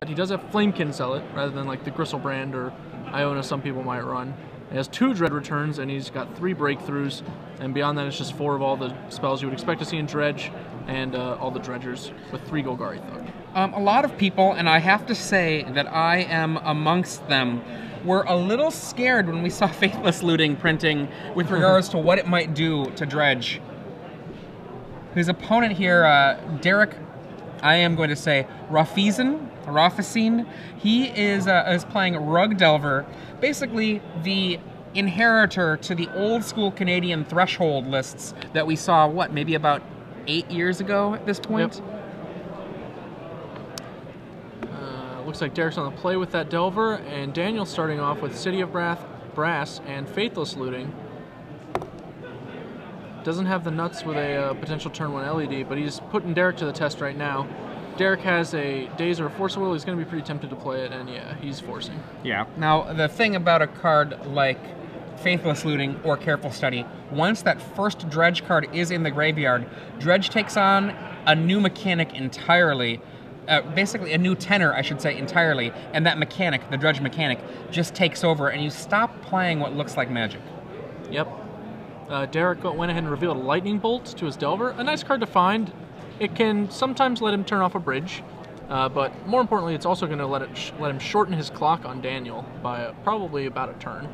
He does have Flamekin Zealot, rather than like the Gristlebrand or Iona some people might run. He has 2 Dread returns, and he's got 3 breakthroughs, and beyond that it's just 4 of all the spells you would expect to see in Dredge, and all the Dredgers, with 3 Golgari Thug. A lot of people, and I have to say that I am amongst them, were a little scared when we saw Faithless Looting printing with regards to what it might do to Dredge. His opponent here, Derek, I am going to say Raufeisen. He is playing Rug Delver, basically the inheritor to the old school Canadian Threshold lists that we saw, what, maybe about 8 years ago at this point? Yep. Looks like Derek's on the play with that Delver, and Daniel's starting off with City of Brass and Faithless Looting. Doesn't have the nuts with a potential turn 1 LED, but he's putting Derek to the test right now. Derek has a Daze or a Force of Will. He's going to be pretty tempted to play it, and yeah, he's forcing. Yeah. Now, the thing about a card like Faithless Looting or Careful Study, once that first Dredge card is in the graveyard, Dredge takes on a new mechanic entirely. Basically a new tenor, I should say, entirely, and that mechanic, the Dredge mechanic, just takes over, and you stop playing what looks like Magic. Yep. Derek went ahead and revealed a Lightning Bolt to his Delver. A nice card to find. It can sometimes let him turn off a bridge, but more importantly, it's also going to let him shorten his clock on Daniel by probably about a turn.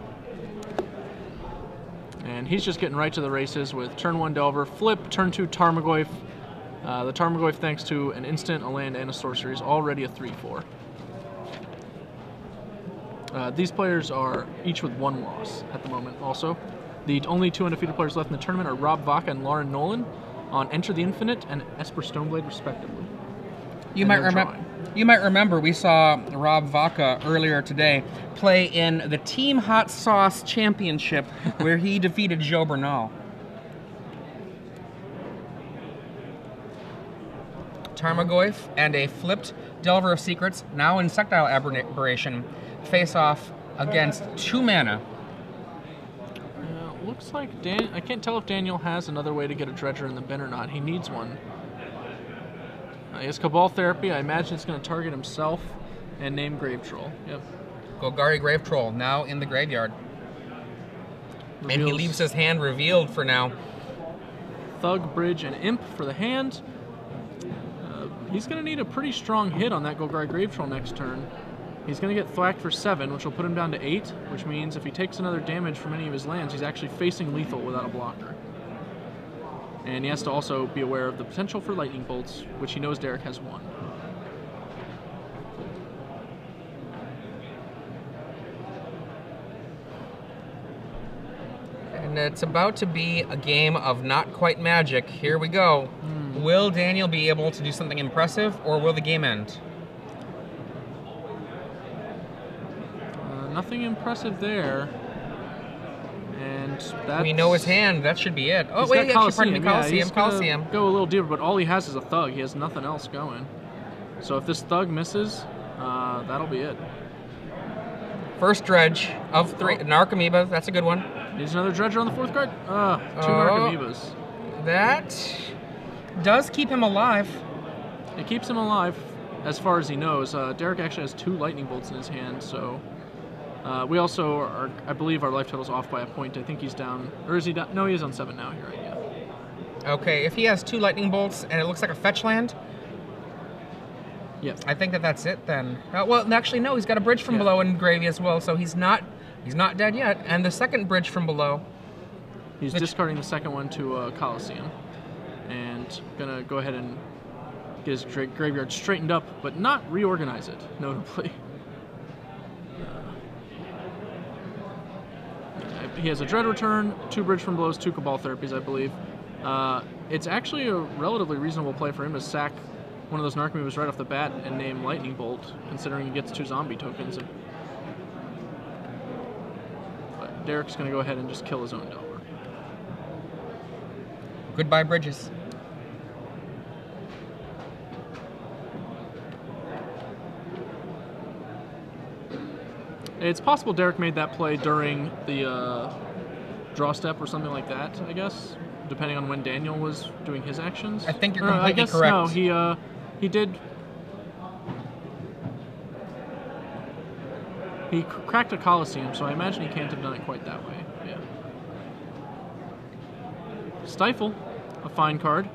And he's just getting right to the races with turn 1 Delver, flip, turn 2 Tarmogoyf. The Tarmogoyf, thanks to an instant, a land, and a sorcery, is already a 3/4. These players are each with 1 loss at the moment also. The only 2 undefeated players left in the tournament are Rob Vaca and Lauren Nolan on Enter the Infinite and Esper Stoneblade, respectively. You might remember we saw Rob Vaca earlier today play in the Team Hot Sauce Championship where he defeated Joe Bernal. Tarmogoyf and a flipped Delver of Secrets, now Insectile Aberration, face off against 2 mana. Looks like I can't tell if Daniel has another way to get a Dredger in the bin or not. He needs one. He has Cabal Therapy. I imagine it's going to target himself and name Grave Troll. Yep. Golgari Grave Troll, now in the graveyard. Reveals and he leaves his hand revealed for now. Thug, Bridge, and Imp for the hand. He's going to need a pretty strong hit on that Golgari Grave Troll next turn. He's going to get thwacked for 7, which will put him down to 8, which means if he takes another damage from any of his lands, he's actually facing lethal without a blocker. And he has to also be aware of the potential for Lightning Bolts, which he knows Derek has 1. And it's about to be a game of not quite Magic. Here we go. Will Daniel be able to do something impressive, or will the game end? Nothing impressive there. And that's... We know his hand. That should be it. Oh, he's wait, got actually, pardon me. Coliseum. Coliseum. Go a little deeper, but all he has is a Thug. He has nothing else going. So if this Thug misses, that'll be it. First Dredge of 3. Narcomoeba. That's a good one. Needs another Dredger on the 4th card. 2 Narcomoebas. That does keep him alive. It keeps him alive, as far as he knows. Derek actually has 2 Lightning Bolts in his hand, so... we also are, I believe our life total's off by a point. I think he's down, or is he down? No, he is on 7 now, you're right, yeah. Okay, if he has 2 Lightning Bolts and it looks like a fetch land, yeah, I think that's it then. Well, actually, no, he's got a Bridge from below in gravy as well, so he's not dead yet. And the second Bridge from below. He's discarding the second one to Coliseum. And gonna go ahead and get his graveyard straightened up, but not reorganize it, notably. He has a Dread Return, 2 Bridge from Belows, 2 Cabal Therapies, I believe. It's actually a relatively reasonable play for him to sack one of those Narcomoebas right off the bat and name Lightning Bolt, considering he gets 2 zombie tokens. But Derek's going to go ahead and just kill his own Delver. Goodbye, Bridges. It's possible Derek made that play during the draw step or something like that, I guess, depending on when Daniel was doing his actions. I think you're completely correct. No, he did. He cracked a Coliseum, so I imagine he can't have done it quite that way. Yeah. Stifle, a fine card.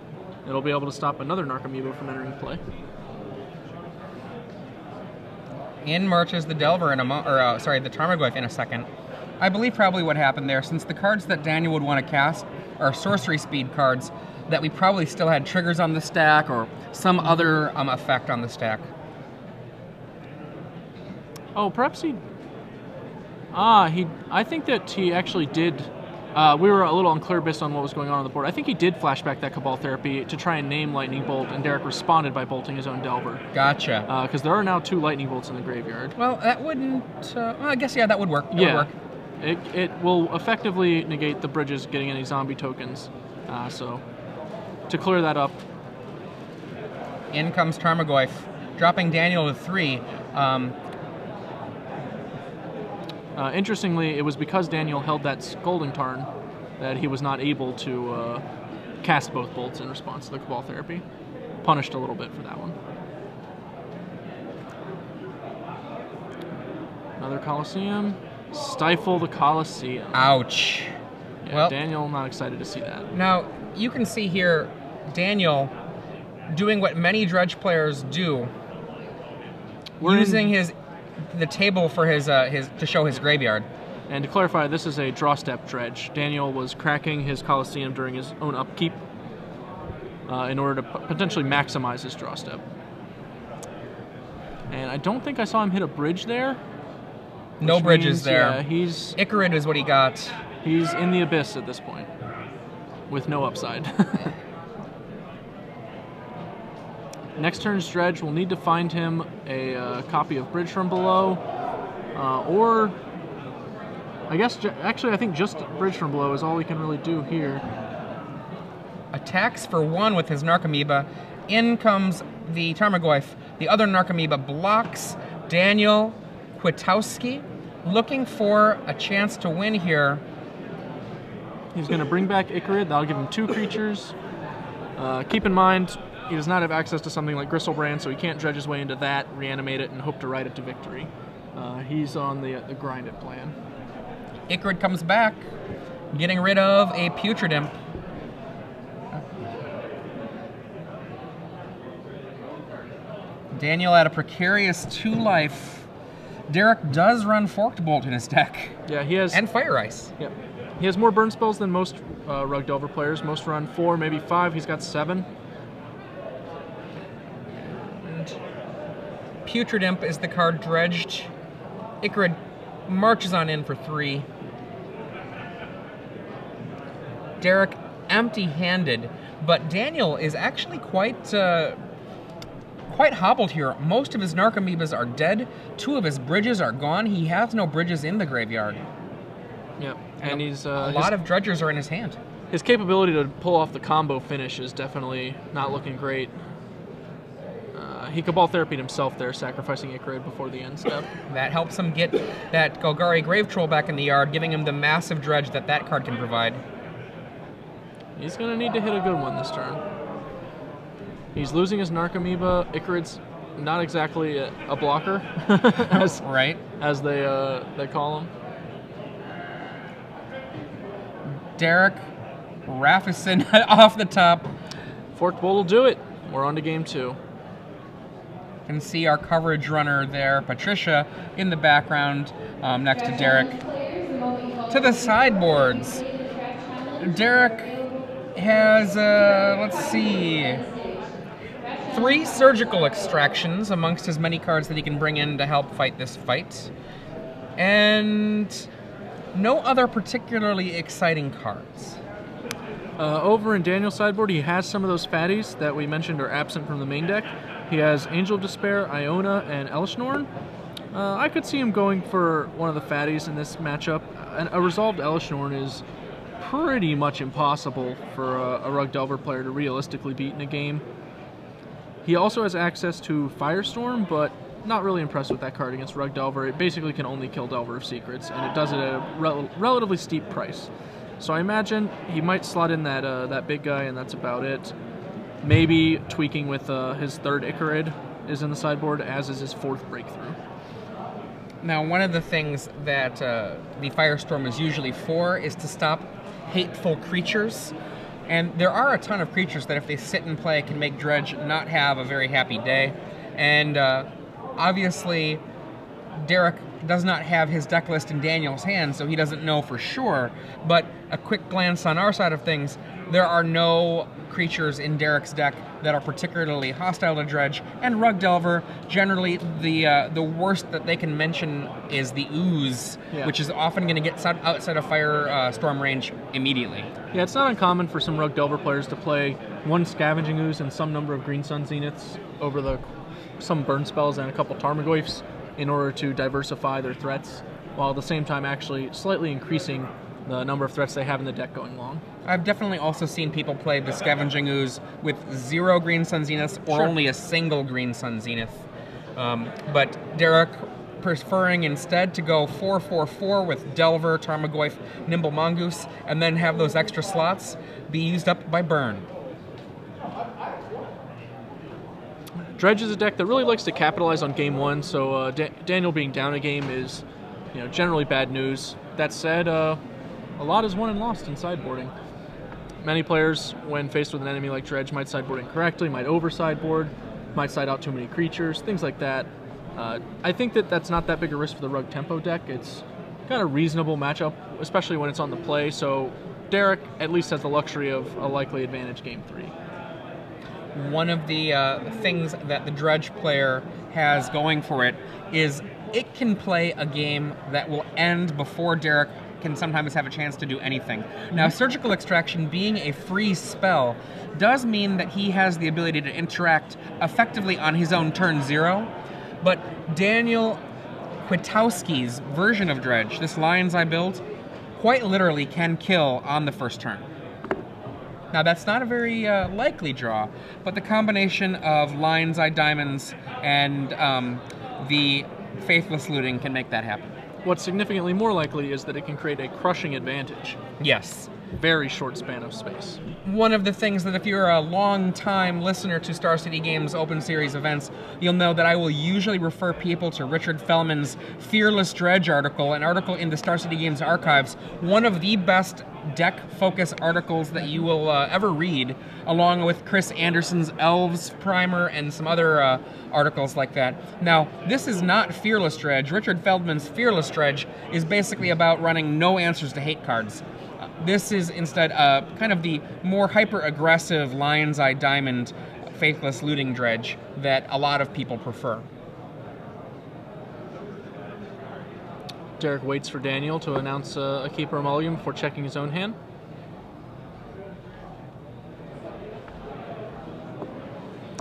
It'll be able to stop another Narcomoeba from entering play. In marches the Delver in the Tarmogoyf in a second. I believe probably what happened there, since the cards that Daniel would want to cast are sorcery speed cards, that we probably still had triggers on the stack or some other effect on the stack. Oh, perhaps I think that he actually did. We were a little unclear based on what was going on the board. I think he did flashback that Cabal Therapy to try and name Lightning Bolt, and Derek responded by bolting his own Delver. Gotcha. Because there are now 2 Lightning Bolts in the graveyard. Well, that wouldn't... I guess, yeah, that would work. That would work. It will effectively negate the bridges getting any zombie tokens. So, to clear that up... In comes Tarmogoyf, dropping Daniel to 3. Interestingly, it was because Daniel held that Scolding Tarn that he was not able to cast both bolts in response to the Cabal Therapy. Punished a little bit for that one. Another Coliseum. Stifle the Coliseum. Ouch. Yeah, well, Daniel, not excited to see that. Now, you can see here Daniel doing what many Dredge players do, using the table for his to show his graveyard. And to clarify, this is a draw step Dredge. Daniel was cracking his Coliseum during his own upkeep in order to potentially maximize his draw step. And I don't think I saw him hit a bridge there. No bridges there. Yeah, he's Icarid is what he got. He's in the abyss at this point, with no upside. Next turn's Dredge will need to find him a copy of Bridge from Below, or I guess actually I think just Bridge from Below is all he can really do here. Attacks for 1 with his Narcomoeba. In comes the Tarmogoyf. The other Narcomoeba blocks. Daniel Kwiatkowski looking for a chance to win here. He's going to bring back Icarid. That'll give him 2 creatures. Keep in mind, he does not have access to something like Gristlebrand, so he can't dredge his way into that, reanimate it, and hope to ride it to victory. He's on the grind it plan. Icarid comes back, getting rid of a Putrid Imp. Daniel at a precarious 2 life. Derek does run Forked Bolt in his deck. Yeah, he has... And Fire Ice. Yep. He has more burn spells than most Rug Delver players. Most run 4, maybe 5. He's got 7. And Putrid Imp is the card dredged. Icarid marches on in for 3. Derek empty-handed, but Daniel is actually quite hobbled here. Most of his Narcomoebas are dead. 2 of his bridges are gone. He has no bridges in the graveyard. Yep, and he's a lot of dredgers are in his hand. His capability to pull off the combo finish is definitely not looking great. He Cabal Therapied himself there, sacrificing Icarid before the end step. That helps him get that Golgari Grave Troll back in the yard, giving him the massive dredge that card can provide. He's going to need to hit a good one this turn. He's losing his Narcomoeba. Icarid's not exactly a blocker, as they call him. Derek Raufeisen off the top. Forked Bolt will do it. We're on to game 2. You can see our coverage runner there, Patricia, in the background next to Derek. To the sideboards. Derek has, let's see, 3 surgical extractions amongst his many cards that he can bring in to help fight this fight. And no other particularly exciting cards. Over in Daniel's sideboard, he has some of those fatties that we mentioned are absent from the main deck. He has Angel of Despair, Iona, and Elishnorn. I could see him going for one of the fatties in this matchup. A resolved Elishnorn is pretty much impossible for a Rug Delver player to realistically beat in a game. He also has access to Firestorm, but not really impressed with that card against Rug Delver. It basically can only kill Delver of Secrets, and it does it at a relatively steep price. So I imagine he might slot in that big guy, and that's about it. Maybe tweaking with his 3rd Icarid is in the sideboard, as is his 4th Breakthrough. Now, one of the things that the Firestorm is usually for is to stop hateful creatures. And there are a ton of creatures that if they sit and play can make Dredge not have a very happy day. And obviously, Derek does not have his deck list in Daniel's hand, so he doesn't know for sure. But a quick glance on our side of things, there are no creatures in Derek's deck that are particularly hostile to Dredge, and Rug Delver, generally the worst that they can mention is the Ooze, which is often going to get outside of Firestorm range immediately. Yeah, it's not uncommon for some Rug Delver players to play one Scavenging Ooze and some number of Green Sun Zeniths over some burn spells and a couple Tarmogoyfs in order to diversify their threats, while at the same time actually slightly increasing the number of threats they have in the deck going long. I've definitely also seen people play the Scavenging Ooze with 0 Green Sun Zeniths or only a single Green Sun Zenith. But Derek preferring instead to go 4/4/4 with Delver, Tarmogoyf, Nimble Mongoose, and then have those extra slots be used up by burn. Dredge is a deck that really likes to capitalize on game one, so Daniel being down a game is, generally bad news. That said, a lot is won and lost in sideboarding. Many players, when faced with an enemy like Dredge, might sideboard incorrectly, might over-sideboard, might side out too many creatures, things like that. I think that's not that big a risk for the Rug Tempo deck. It's got a reasonable matchup, especially when it's on the play, so Derek at least has the luxury of a likely advantage game 3. One of the things that the Dredge player has going for it is it can play a game that will end before Derek can sometimes have a chance to do anything. Now, Surgical Extraction being a free spell does mean that he has the ability to interact effectively on his own turn 0, but Daniel Kwiatkowski's version of Dredge, this Lion's Eye build, quite literally can kill on the first turn. Now, that's not a very likely draw, but the combination of Lion's Eye Diamonds and the Faithless Looting can make that happen. What's significantly more likely is that it can create a crushing advantage. Yes. Very short span of space. One of the things that if you're a long-time listener to Star City Games Open Series events, you'll know that I will usually refer people to Richard Fellman's Fearless Dredge article, an article in the Star City Games archives, one of the best deck-focus articles that you will ever read, along with Chris Anderson's Elves Primer and some other articles like that. Now, this is not Fearless Dredge. Richard Feldman's Fearless Dredge is basically about running no answers to hate cards. This is instead kind of the more hyper-aggressive Lion's Eye Diamond Faithless Looting Dredge that a lot of people prefer. Derek waits for Daniel to announce a keeper mulligan before checking his own hand.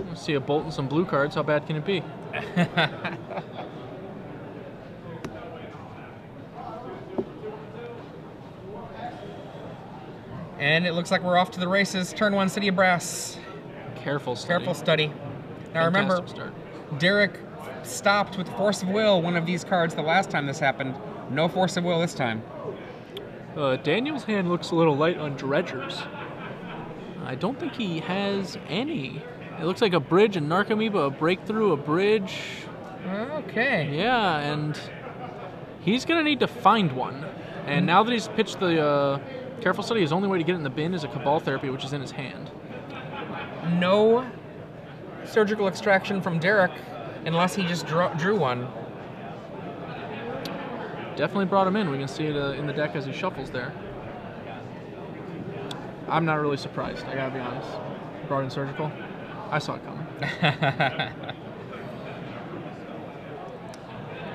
Let's see a bolt and some blue cards. How bad can it be? And it looks like we're off to the races. Turn 1, City of Brass. Careful study. Careful study. Now remember, start. Derek stopped with Force of Will, one of these cards, the last time this happened. No Force of Will this time. Daniel's hand looks a little light on Dredgers. I don't think he has any. It looks like a bridge, a Narcomoeba, a breakthrough, a bridge. Okay. Yeah, and he's going to need to find one. And now that he's pitched the Careful Study, his only way to get it in the bin is a Cabal Therapy, which is in his hand. No Surgical Extraction from Derek, unless he just drew one. Definitely brought him in. We can see it in the deck as he shuffles there. I'm not really surprised, I gotta be honest. Brought in Surgical. I saw it coming.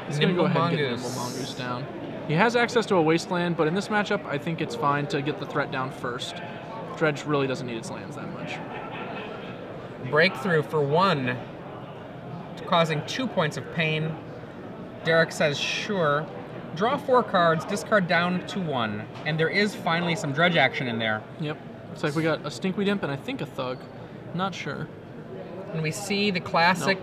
He's gonna go ahead and get Nimble Mongoose down. He has access to a Wasteland, but in this matchup, I think it's fine to get the threat down first. Dredge really doesn't need its lands that much. Breakthrough for 1, causing 2 points of pain. Derek says, sure. Draw 4 cards, discard down to 1, and there is finally some Dredge action in there. Yep. Looks like we got a Stinkweed Imp and I think a Thug. Not sure. And we see the classic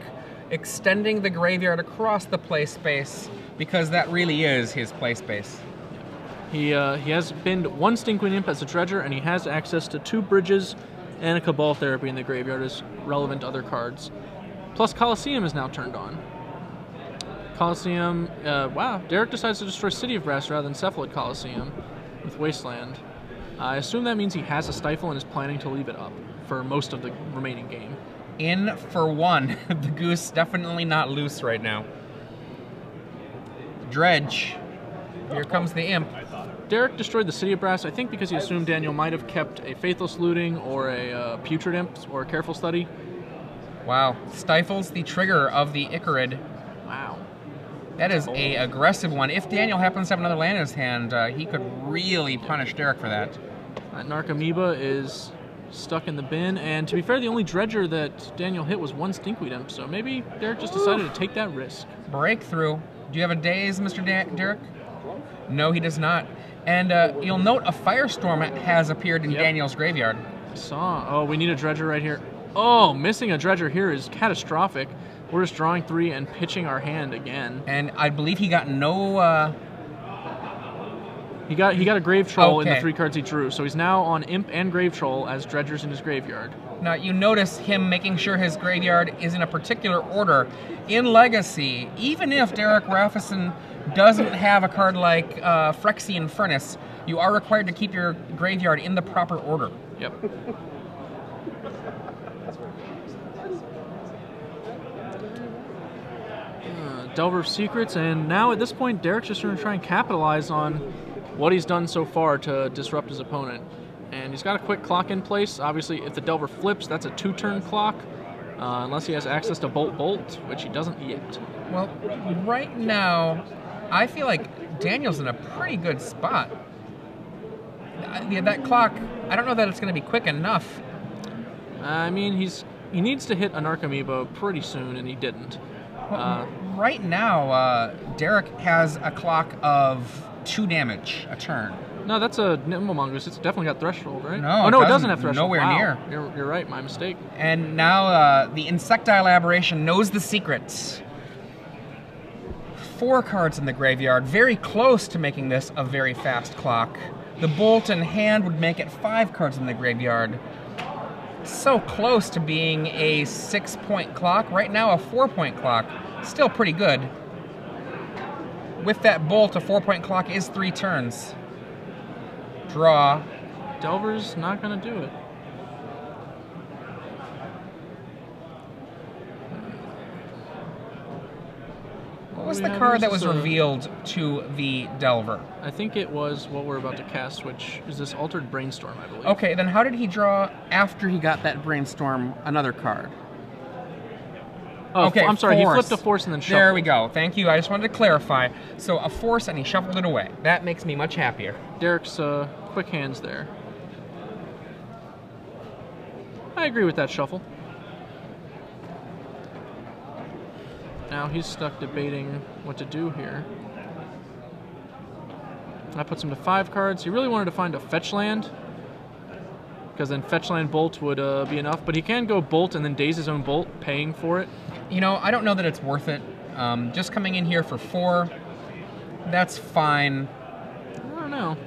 extending the graveyard across the play space, because that really is his play space. He has binned 1 Stinkweed Imp as a Dredger, and he has access to 2 Bridges and a Cabal Therapy in the graveyard as relevant other cards. Plus Colosseum is now turned on. Coliseum. Wow, Derek decides to destroy City of Brass rather than Cephalid Coliseum with Wasteland. I assume that means he has a Stifle and is planning to leave it up for most of the remaining game. In for one. The goose definitely not loose right now. Dredge. Here comes the imp. Derek destroyed the City of Brass, I think because he assumed Daniel might have kept a Faithless Looting or a Putrid Imp or a Careful Study. Wow. Stifles the trigger of the Icarid. Wow. That is a aggressive one. If Daniel happens to have another land in his hand, he could really punish Derek for that. Narcomoeba is stuck in the bin, and to be fair, the only Dredger that Daniel hit was one Stinkweed Imp, so maybe Derek just decided to take that risk. Breakthrough. Do you have a daze, Mr. Derek? No, he does not. And you'll note a Firestorm has appeared in Daniel's graveyard. Oh, we need a Dredger right here. Oh, missing a Dredger here is catastrophic. We're just drawing 3 and pitching our hand again. And I believe he got no... He got a Grave Troll in the 3 cards he drew, so he's now on Imp and Grave Troll as Dredgers in his graveyard. Now, you notice him making sure his graveyard is in a particular order. In Legacy, even if Derek Raufeisen doesn't have a card like Phyrexian Furnace, you are required to keep your graveyard in the proper order. Yep. Delver of Secrets, and now at this point, Derek's just going to try and capitalize on what he's done so far to disrupt his opponent. And he's got a quick clock in place. Obviously, if the Delver flips, that's a 2-turn clock, unless he has access to Bolt, which he doesn't yet. Well, right now, I feel like Daniel's in a pretty good spot. Yeah, that clock, I don't know that it's going to be quick enough. I mean, he needs to hit a Narcomoeba pretty soon, and he didn't. Right now, Derek has a clock of 2 damage a turn. No, that's a Nimble Mongoose. It's definitely got Threshold, right? No, oh, no, it doesn't have Threshold. Nowhere near. You're right, my mistake. And now the Insectile Aberration knows the secrets. 4 cards in the graveyard, very close to making this a very fast clock. The Bolt in hand would make it 5 cards in the graveyard. So close to being a 6-point clock. Right now, a 4-point clock. Still pretty good. With that Bolt, a 4-point clock is 3 turns. Draw. Delver's not going to do it. What was the card that was revealed to the Delver? I think it was what we're about to cast, which is this Altered Brainstorm, I believe. Okay, then how did he draw, after he got that Brainstorm, another card? Oh, okay, I'm sorry, Force. he flipped a Force and then shuffled. There we go, thank you. I just wanted to clarify. So a Force and he shuffled it away. That makes me much happier. Derek's quick hands there. I agree with that shuffle. Now he's stuck debating what to do here. That puts him to 5 cards. He really wanted to find a fetch land, because then fetch land Bolt would be enough. But he can go Bolt and then daze his own Bolt, paying for it. You know, I don't know that it's worth it. Just coming in here for 4, that's fine. I don't know.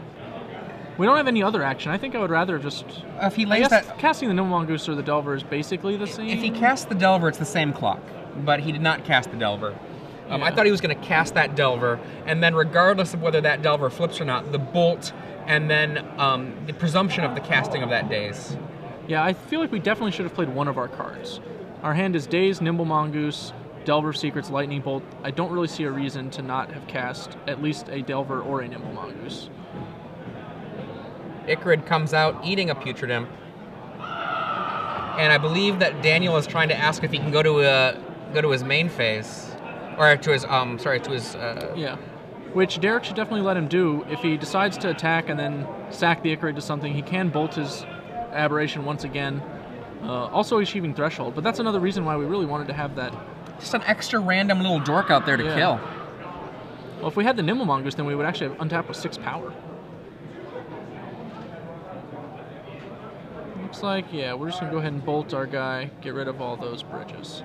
We don't have any other action. I think I would rather just... If he lays that... Casting the Nimble Mongoose or the Delver is basically the same. If he casts the Delver, it's the same clock. But he did not cast the Delver. I thought he was going to cast that Delver, and then regardless of whether that Delver flips or not, the Bolt, and then the presumption of the casting of that daze. Yeah, I feel like we definitely should have played one of our cards. Our hand is Daze, Nimble Mongoose, Delver of Secrets, Lightning Bolt. I don't really see a reason to not have cast at least a Delver or a Nimble Mongoose. Icarid comes out, eating a Putrid Imp. And I believe that Daniel is trying to ask if he can go to his main phase. Or to his, Yeah. Which Derek should definitely let him do. If he decides to attack and then sack the Icarid to something, he can bolt his Aberration once again. Also achieving Threshold, but that's another reason why we really wanted to have that. Just an extra random little dork out there to kill. Well, if we had the Nimble Mongoose, then we would actually have untap with 6 power. Looks like, yeah, we're just going to go ahead and bolt our guy, get rid of all those bridges.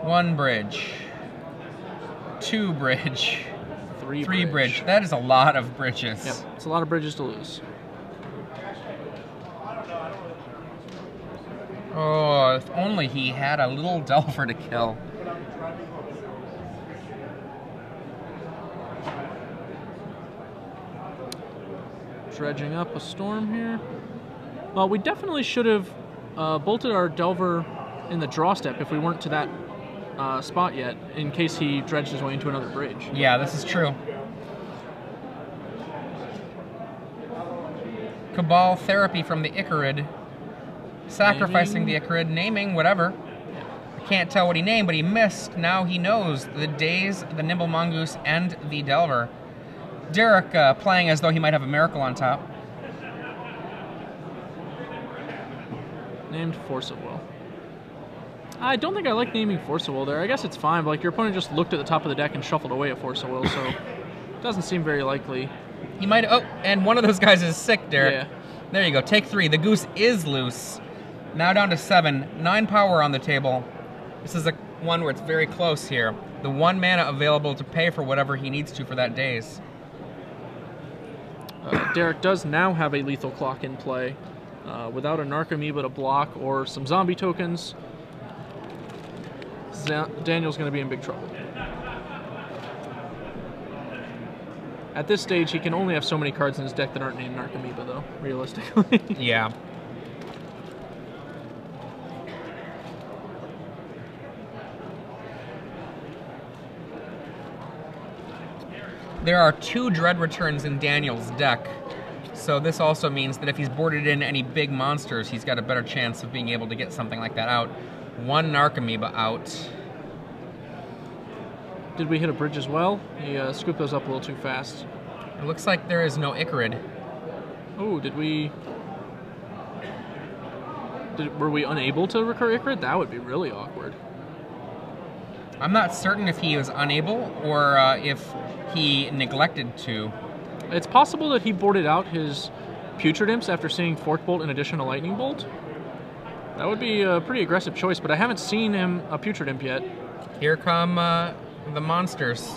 1 bridge. 2 bridge. 3 bridge. That is a lot of bridges. Yep, it's a lot of bridges to lose. Oh, if only he had a little Delver to kill. dredging up a storm here. Well, we definitely should have bolted our Delver in the draw step if we weren't to that spot yet, in case he dredged his way into another bridge. Yeah, this is true. Cabal Therapy from the Icarid. Sacrificing the Icarid, naming whatever. I can't tell what he named, but he missed. Now he knows the Daze, the Nimble Mongoose, and the Delver. Derek playing as though he might have a miracle on top. Named Force of Will. I don't think I like naming Force of Will there. I guess it's fine, but like your opponent just looked at the top of the deck and shuffled away a Force of Will, so it doesn't seem very likely. He might. Oh, and one of those guys is sick, Derek. Yeah. There you go. Take 3. The goose is loose. Now down to 7. 9 power on the table. This is one where it's very close here. The 1 mana available to pay for whatever he needs to for that Daze. Derek does now have a lethal clock in play. Without a Narcomoeba to block or some zombie tokens, Daniel's going to be in big trouble. At this stage, he can only have so many cards in his deck that aren't named Narcomoeba, though, realistically. Yeah. There are 2 Dread Returns in Daniel's deck, so this also means that if he's boarded in any big monsters, he's got a better chance of being able to get something like that out. 1 Narcomoeba out. Did we hit a bridge as well? He scooped those up a little too fast. It looks like there is no Icarid. Oh, were we unable to recur Icarid? That would be really awkward. I'm not certain if he was unable or if he neglected to. It's possible that he boarded out his Putrid Imps after seeing Fork Bolt in addition to Lightning Bolt. That would be a pretty aggressive choice, but I haven't seen him a Putrid Imp yet. Here come the monsters.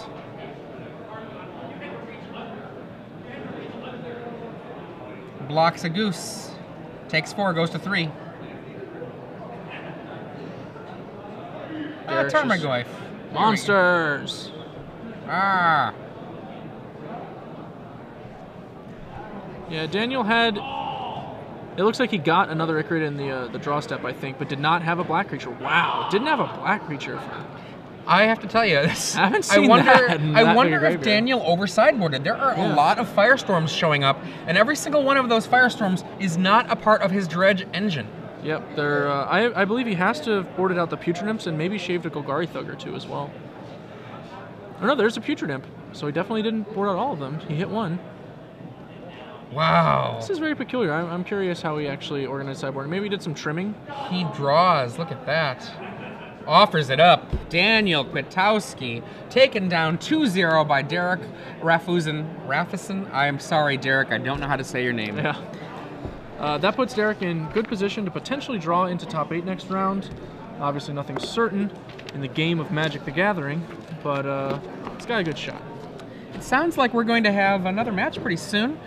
Blocks a goose. Takes 4, goes to 3. Tarmogoyf. Monsters! Ah. Yeah, Daniel had... It looks like he got another Icarid in the draw step, I think, but did not have a black creature. Wow, didn't have a black creature. I have to tell you, this, I haven't seen that. I wonder if Daniel over-sideboarded. There are a lot of Firestorms showing up, and every single one of those Firestorms is not a part of his Dredge engine. Yep, I believe he has to have boarded out the Putrid Imps and maybe shaved a Golgari Thug or 2 as well. Oh no, there's a Putrid Imp, so he definitely didn't board out all of them. He hit 1. Wow. This is very peculiar. I'm curious how he actually organized sideboard. Maybe he did some trimming. He draws. Look at that. Offers it up. Daniel Kwiatkowski taken down 2-0 by Derek Raufeisen. I'm sorry, Derek. I don't know how to say your name. Yeah. That puts Derek in good position to potentially draw into top 8 next round. Obviously nothing certain in the game of Magic the Gathering, but it's got a good shot. It sounds like we're going to have another match pretty soon.